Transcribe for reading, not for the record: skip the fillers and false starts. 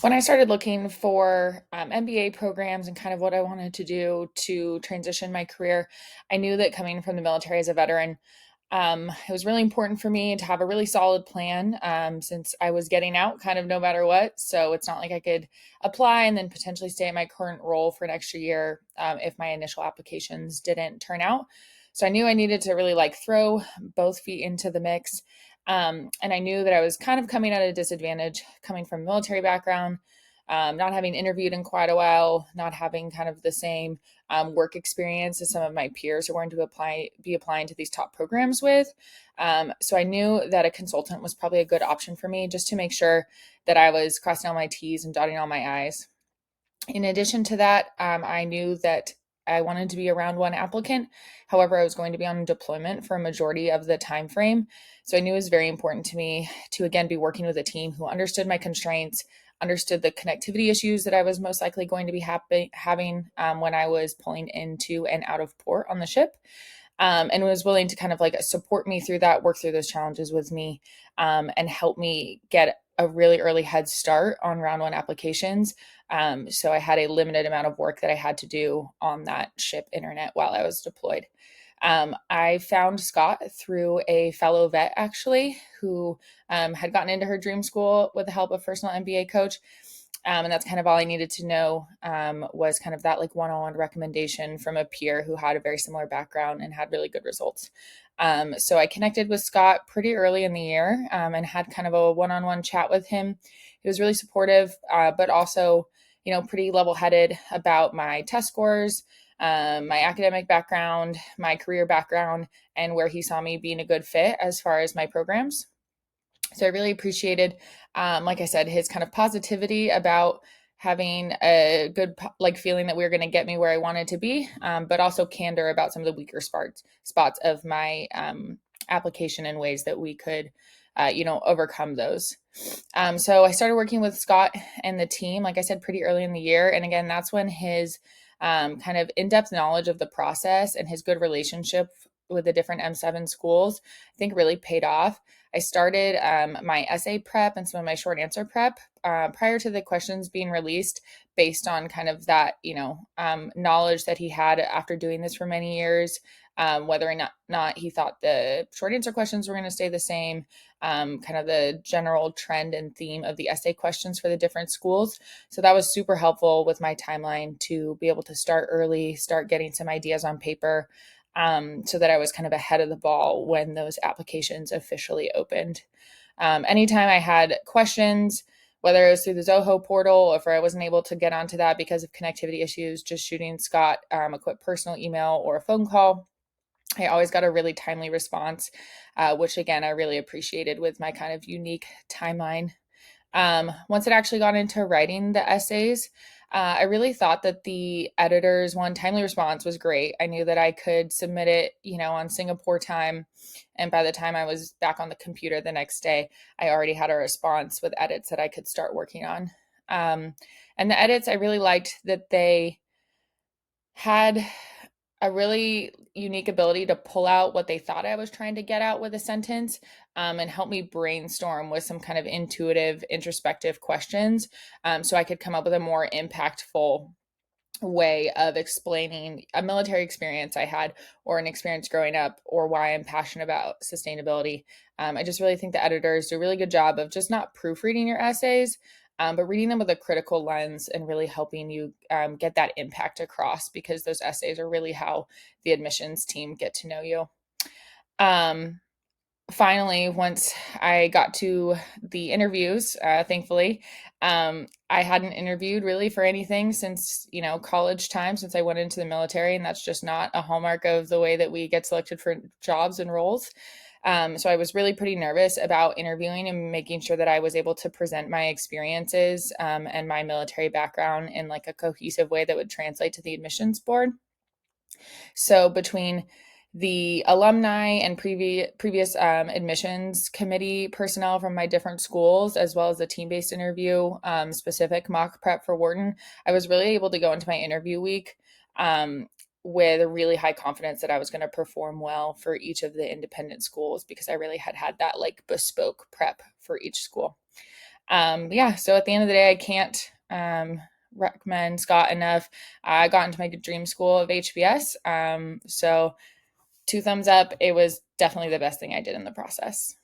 When I started looking for MBA programs and kind of what I wanted to do to transition my career, I knew that coming from the military as a veteran, it was really important for me to have a really solid plan since I was getting out kind of no matter what. So it's not like I could apply and then potentially stay in my current role for an extra year if my initial applications didn't turn out. So I knew I needed to really like throw both feet into the mix. And I knew that I was kind of coming at a disadvantage coming from a military background, not having interviewed in quite a while, not having kind of the same work experience as some of my peers are going to be applying to these top programs with. So I knew that a consultant was probably a good option for me just to make sure that I was crossing all my T's and dotting all my I's. In addition to that, I knew that I wanted to be a round one applicant. However, I was going to be on deployment for a majority of the time frame. So I knew it was very important to me to again be working with a team who understood my constraints, understood the connectivity issues that I was most likely going to be having when I was pulling into and out of port on the ship. And was willing to kind of like support me through that, work through those challenges with me, and help me get a really early head start on round one applications. So I had a limited amount of work that I had to do on that ship internet while I was deployed. I found Scott through a fellow vet, actually, who had gotten into her dream school with the help of Personal MBA Coach. And that's kind of all I needed to know was kind of that like one-on-one recommendation from a peer who had a very similar background and had really good results. So I connected with Scott pretty early in the year and had kind of a one-on-one chat with him. He was really supportive, but also, pretty level-headed about my test scores, my academic background, my career background, and where he saw me being a good fit as far as my programs. So I really appreciated, like I said, his kind of positivity about having a good like feeling that we were going to get me where I wanted to be, but also candor about some of the weaker spots of my application in ways that we could, overcome those. So I started working with Scott and the team, like I said, pretty early in the year, and again, that's when his kind of in-depth knowledge of the process and his good relationship with the different M7 schools, I think really paid off. I started my essay prep and some of my short answer prep prior to the questions being released based on kind of that, knowledge that he had after doing this for many years, whether or not he thought the short answer questions were going to stay the same, kind of the general trend and theme of the essay questions for the different schools. So that was super helpful with my timeline to be able to start early, start getting some ideas on paper, so that I was kind of ahead of the ball when those applications officially opened. Anytime I had questions, whether it was through the Zoho portal or if I wasn't able to get onto that because of connectivity issues, just shooting Scott a quick personal email or a phone call. I always got a really timely response, which again, I really appreciated with my kind of unique timeline. Once it actually got into writing the essays, I really thought that the editor's one timely response was great. I knew that I could submit it, on Singapore time. And by the time I was back on the computer the next day, I already had a response with edits that I could start working on. And the edits, I really liked that they had a really unique ability to pull out what they thought I was trying to get out with a sentence, and help me brainstorm with some kind of intuitive, introspective questions, so I could come up with a more impactful way of explaining a military experience I had or an experience growing up or why I'm passionate about sustainability. I just really think the editors do a really good job of just not proofreading your essays, but reading them with a critical lens and really helping you get that impact across, because those essays are really how the admissions team get to know you. Um, Finally, once I got to the interviews, thankfully, I hadn't interviewed really for anything since, college time, since I went into the military, and that's just not a hallmark of the way that we get selected for jobs and roles. So I was really pretty nervous about interviewing and making sure that I was able to present my experiences and my military background in like a cohesive way that would translate to the admissions board. So between the alumni and previous admissions committee personnel from my different schools, as well as the team-based interview, specific mock prep for Wharton, I was really able to go into my interview week with a really high confidence that I was going to perform well for each of the independent schools, because I really had that like bespoke prep for each school. Yeah, so at the end of the day, I can't recommend Scott enough. I got into my dream school of HBS. So 2 thumbs up. It was definitely the best thing I did in the process.